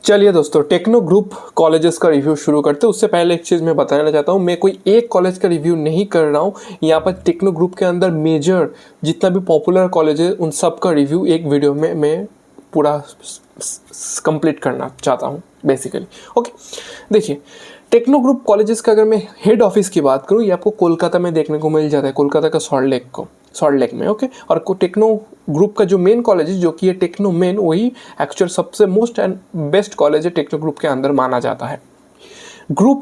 चलिए दोस्तों, techno group colleges का रिव्यू शुरू करते हैं। उससे पहले एक चीज़ मैं बताना चाहता हूँ, मैं कोई एक कॉलेज का रिव्यू नहीं कर रहा हूँ। यहाँ पर टेक्नो ग्रुप के अंदर मेजर जितना भी पॉपुलर कॉलेज है उन सब का रिव्यू एक वीडियो में मैं पूरा कंप्लीट करना चाहता हूँ बेसिकली। ओके, देखिए टेक्नो ग्रुप कॉलेजेस का अगर मैं हेड ऑफिस की बात करूँ, ये आपको कोलकाता में देखने को मिल जाता है, कोलकाता का सॉल्ट लेक में। ओके, और टेक्नो ग्रुप का जो मेन कॉलेज है, जो कि ये टेक्नो मेन, वही एक्चुअल सबसे मोस्ट एंड बेस्ट कॉलेज है टेक्नो ग्रुप के अंदर माना जाता है।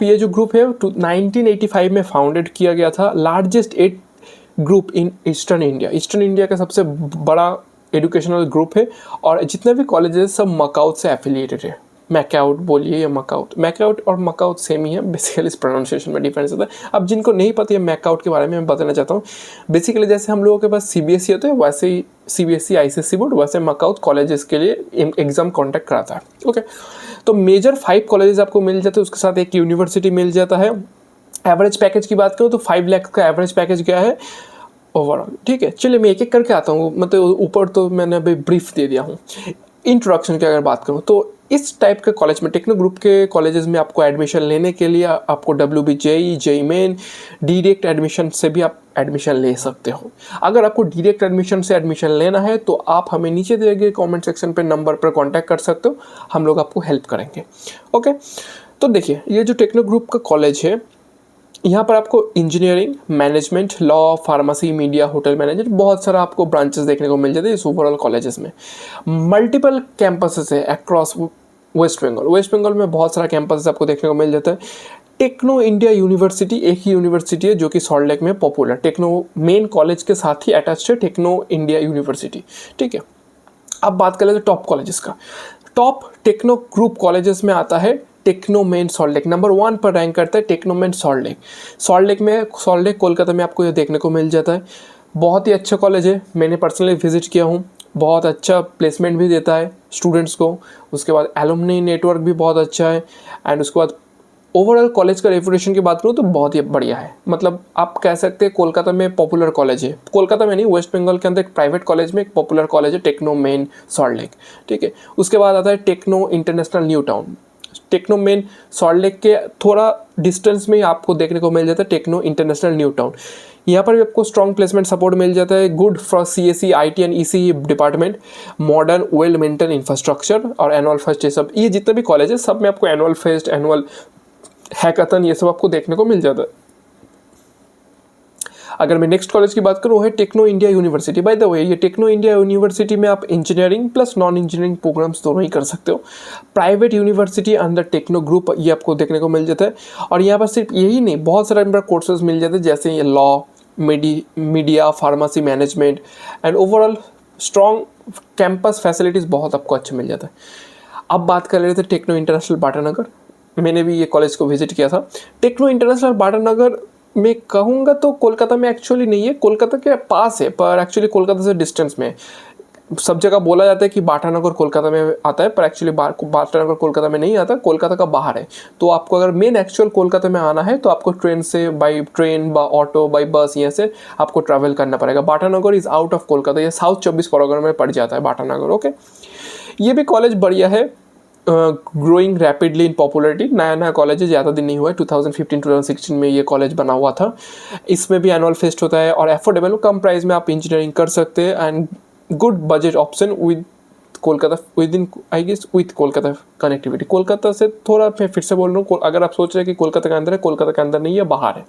ये जो ग्रुप है 1985 में फाउंडेड किया गया था। Largest 8 group in eastern India का सबसे बड़ा एजुकेशनल ग्रुप है। और जितने भी कॉलेजेस सब मकाउट से एफिलिएटेड है। मैकाउट बोलिए या मैकाउट और मकाउट सेम ही है, बेसिकली इस प्रोनाउंसिएशन में डिफरेंस होता है। अब जिनको नहीं पता है मैकाउट के बारे में मैं बताना चाहता हूँ। बेसिकली जैसे हम लोगों के पास सीबीएसई होते हैं, वैसे ही सीबीएसई आईसीएसई बोर्ड, वैसे मकाउट कॉलेजेस के लिए एग्जाम कॉन्डक्ट कराता है। ओके, तो मेजर 5 कॉलेजेस आपको मिल जाते हैं, उसके साथ एक यूनिवर्सिटी मिल जाता है। एवरेज पैकेज की बात करूँ तो 5 लाख का एवरेज पैकेज क्या है ओवरऑल। ठीक है, चलिए मैं एक एक करके आता हूँ, मतलब ऊपर तो मैंने अभी ब्रीफ दे दिया हूँ। इंट्रोडक्शन की अगर बात करूँ तो इस टाइप के कॉलेज में, टेक्नो ग्रुप के कॉलेजेस में आपको एडमिशन लेने के लिए आपको WB JEE main direct admission से भी आप एडमिशन ले सकते हो। अगर आपको डायरेक्ट एडमिशन से एडमिशन लेना है तो आप हमें नीचे दिए गए कमेंट सेक्शन पे नंबर पर कांटेक्ट कर सकते हो, हम लोग आपको हेल्प करेंगे। ओके, तो देखिए ये जो टेक्नो ग्रुप का कॉलेज है, यहाँ पर आपको engineering, management, law, pharmacy, media, hotel management, बहुत सारा आपको ब्रांचेस देखने को मिल जाते हैं इस ओवरऑल कॉलेजेस में। मल्टीपल कैंपसेस है अक्रॉस वेस्ट बंगाल में बहुत सारा कैंपस आपको देखने को मिल जाता है। टेक्नो इंडिया यूनिवर्सिटी एक ही यूनिवर्सिटी है जो कि सॉल्ट लेक में पॉपुलर, टेक्नो मेन कॉलेज के साथ ही अटैच्ड है टेक्नो इंडिया यूनिवर्सिटी। ठीक है, अब बात कर लेते हैं टॉप कॉलेजेस का। टॉप टेक्नो ग्रुप कॉलेजेस में आता है Techno Main Salt Lake, number 1 पर रैंक करता है Techno Main Salt Lake Kolkata में आपको ये देखने को मिल जाता है। बहुत ही अच्छा कॉलेज है, मैंने पर्सनली विजिट किया हूँ। बहुत अच्छा प्लेसमेंट भी देता है स्टूडेंट्स को। उसके बाद एलुमनी नेटवर्क भी बहुत अच्छा है। एंड उसके बाद ओवरऑल कॉलेज का रेपुटेशन की बात करूँ तो बहुत ही बढ़िया है। मतलब आप कह सकते हैं कोलकाता में पॉपुलर कॉलेज है, कोलकाता में नहीं, वेस्ट बंगाल के अंदर एक प्राइवेट कॉलेज में एक पॉपुलर कॉलेज है टेक्नो मेन सॉल्ट लेक। ठीक है, उसके बाद आता है Techno International New Town. Techno Main Salt Lake के थोड़ा डिस्टेंस में आपको देखने को मिल जाता है टेक्नो इंटरनेशनल न्यू टाउन। यहाँ पर भी आपको स्ट्रॉन्ग प्लेसमेंट सपोर्ट मिल जाता है, good for CSE, IT and ECE department, modern well maintain infrastructure और एनुअल फेस्ट। ये सब, ये जितने भी कॉलेज है सब में आपको एनुअल फेस्ट, एनुअल हैकाथन, ये सब आपको देखने को मिल जाता है। अगर मैं नेक्स्ट कॉलेज की बात करूँ, वो है Techno India University. By the way, ये टेक्नो इंडिया यूनिवर्सिटी में आप engineering plus non engineering programs दोनों ही कर सकते हो। Private university under Techno group ये आपको देखने को मिल जाता है। और यहाँ पर सिर्फ यही नहीं, बहुत सारे कोर्सेज मिल जाते हैं, जैसे ये law, media, pharmacy, management and overall strong campus facilities बहुत आपको अच्छे मिल जाता है। अब बात कर रहे थे टेक्नो इंटरनेशनल बाटानगर। मैंने भी ये कॉलेज को विजिट किया था। टेक्नो इंटरनेशनल बाटानगर मैं कहूँगा तो कोलकाता में एक्चुअली नहीं है, कोलकाता के पास है, पर एक्चुअली कोलकाता से डिस्टेंस में। सब जगह बोला जाता है कि बाटानगर कोलकाता में आता है, पर एक्चुअली बाटानगर कोलकाता में नहीं आता, कोलकाता का बाहर है। तो आपको अगर मेन एक्चुअल कोलकाता में आना है तो आपको by train, auto, by bus, यहाँ से आपको ट्रैवल करना पड़ेगा। Batanagar is out of Kolkata, ये साउथ 24 परगना में पड़ जाता है बाटानगर। ओके, ये भी कॉलेज बढ़िया है, ग्रोइंग रैपिडली इन पॉपुलरिटी। नया कॉलेज है, ज़्यादा दिन नहीं हुआ है, 2015-2016 में ये कॉलेज बना हुआ था। इसमें भी एनुअल फेस्ट होता है और एफोर्डेबल, कम प्राइस में आप इंजीनियरिंग कर सकते हैं and good budget option with Kolkata, with Kolkata connectivity. Kolkata से थोड़ा, मैं फिर से बोल रहा हूँ, अगर आप सोच रहे हैं कि कोलकाता के अंदर है, कोलकाता के अंदर नहीं है, बाहर है।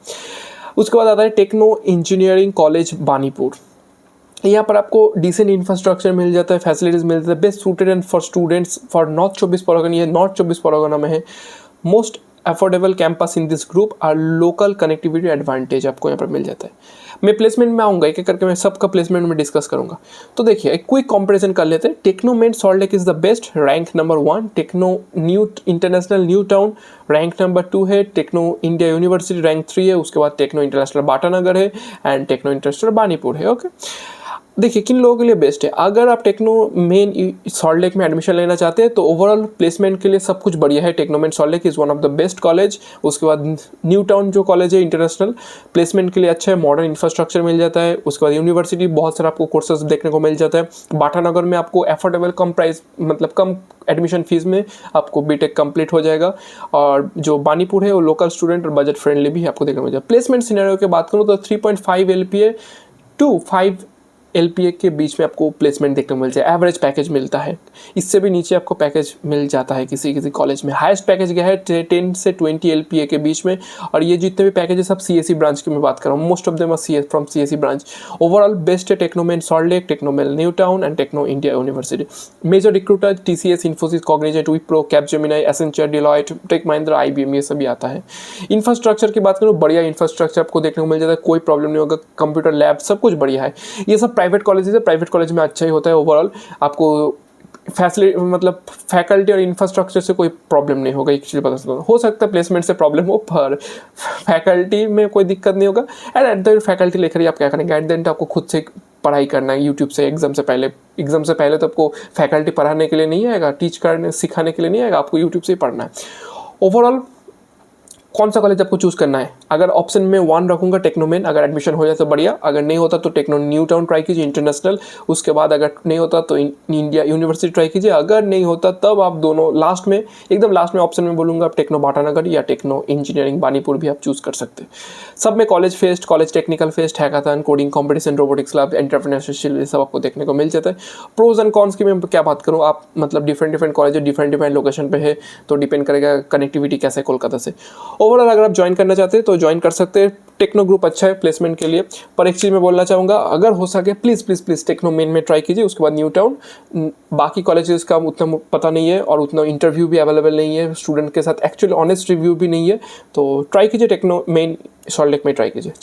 उसके बाद आता है टेक्नो इंजीनियरिंग कॉलेज बानीपुर। यहाँ पर आपको डिसेंट इंफ्रास्ट्रक्चर मिल जाता है, फैसिलिटीज़ मिल जाता है, best suited and for students for north 24 Pargana. ये नॉर्थ 24 परगना में है। Most affordable campus in this group और लोकल कनेक्टिविटी एडवांटेज आपको यहाँ पर मिल जाता है। मैं प्लेसमेंट में आऊँगा, एक एक करके मैं सबका प्लेसमेंट में डिस्कस करूँगा। तो देखिए एक क्विक कंपैरिजन कर लेते हैं। Techno Main Salt Lake is the best, rank number 1। Techno International New Town rank number 2 है। टेक्नो इंडिया यूनिवर्सिटी रैंक 3 है। उसके बाद टेक्नो इंटरनेशनल बाटानगर है एंड टेक्नो इंटरनेशनल बानीपुर है। ओके, देखिए किन लोगों के लिए बेस्ट है। अगर आप टेक्नो मेन सॉल्ट लेक में एडमिशन लेना चाहते हैं तो ओवरऑल प्लेसमेंट के लिए सब कुछ बढ़िया है। Techno Main Salt Lake is one of the best college. उसके बाद न्यू टाउन जो कॉलेज है इंटरनेशनल, प्लेसमेंट के लिए अच्छा है, मॉडर्न इंफ्रास्ट्रक्चर मिल जाता है। उसके बाद यूनिवर्सिटी बहुत सारा आपको कोर्सेज देखने को मिल जाता है। बाटानगर में आपको एफोर्डेबल कम प्राइस, मतलब कम एडमिशन फीस में आपको बीटेक कंप्लीट हो जाएगा। और जो बानीपुर है वो लोकल स्टूडेंट और बजट फ्रेंडली भी आपको देखने को मिल जाएगा। प्लेसमेंट सिनेरियो की बात करूँ तो 3.5 LPA टू 5 LPA के बीच में आपको प्लेसमेंट देखने को मिल जाए। एवरेज पैकेज मिलता है, इससे भी नीचे आपको पैकेज मिल जाता है किसी किसी कॉलेज में। हाईएस्ट पैकेज गया है 10 से 20 LPA के बीच में। और ये जितने भी पैकेज है सब CSE ब्रांच की मैं बात कर रहा हूँ। Most of them are from CSE branch. Overall best है Techno Main Salt Lake, Techno Main New Town and Techno India University. Major recruiter TCS, Infosys, Cognizant, Wipro, Capgemini, Accenture, Deloitte, Tech Mahindra, IBM, ये सभी आता है। इंफ्रास्ट्रक्चर की बात करूँ, बढ़िया इंफ्रास्ट्रक्चर आपको देखने को मिल जाता है, कोई प्रॉब्लम नहीं होगा। कंप्यूटर लैब सब कुछ बढ़िया है। ये सब प्राइवेट कॉलेजेस है, प्राइवेट कॉलेज में अच्छा ही होता है। ओवरऑल आपको फैसिलिटी, मतलब फैकल्टी और इंफ्रास्ट्रक्चर से कोई प्रॉब्लम नहीं होगा। एक चीज़ बता सकता हूँ, हो सकता है प्लेसमेंट से प्रॉब्लम हो, पर फैकल्टी में कोई दिक्कत नहीं होगा। And at the end faculty लेकर ही आप क्या करेंगे, एट द एंड आपको खुद से पढ़ाई करना है यूट्यूब से। एग्जाम से पहले तो आपको फैकल्टी पढ़ाने के लिए नहीं आएगा, टीच करने सिखाने के लिए नहीं आएगा, आपको यूट्यूब से ही पढ़ना है। ओवरऑल कौन सा कॉलेज आपको चूज़ करना है? अगर ऑप्शन में 1 रखूंगा टेक्नोमेन, अगर एडमिशन हो जाए तो बढ़िया, अगर नहीं होता तो टेक्नो न्यू टाउन ट्राई कीजिए इंटरनेशनल। उसके बाद अगर नहीं होता तो इंडिया यूनिवर्सिटी ट्राई कीजिए। अगर नहीं होता तब आप दोनों लास्ट में, एकदम लास्ट में ऑप्शन में बोलूँगा आप टेक्नो बाटानगर या टेक्नो इंजीनियरिंग बानीपुर भी आप चूज़ कर सकते हैं। सब में college fest, college technical fest, hackathon, coding competition, robotics club, entrepreneurship, ये सब आपको देखने को मिल जाता है। प्रोज एंड कॉन्स की मैं क्या बात करूँ, आप मतलब डिफरेंट कॉलेज डिफरेंट लोकेशन पे है, तो डिपेंड करेगा कनेक्टिविटी कैसे कोलकाता से। ओवरऑल अगर आप ज्वाइन करना चाहते हैं तो ज्वाइन कर सकते हैं। टेक्नो ग्रुप अच्छा है प्लेसमेंट के लिए। पर एक चीज़ मैं बोलना चाहूँगा, अगर हो सके प्लीज़ टेक्नो मेन में ट्राई कीजिए, उसके बाद न्यू टाउन। बाकी कॉलेजेस का उतना पता नहीं है और उतना इंटरव्यू भी अवेलेबल नहीं है, स्टूडेंट के साथ एक्चुअली ऑनेस्ट रिव्यू भी नहीं है। तो ट्राई कीजिए टेक्नो मेन सॉल्ट लेक में ट्राई कीजिए।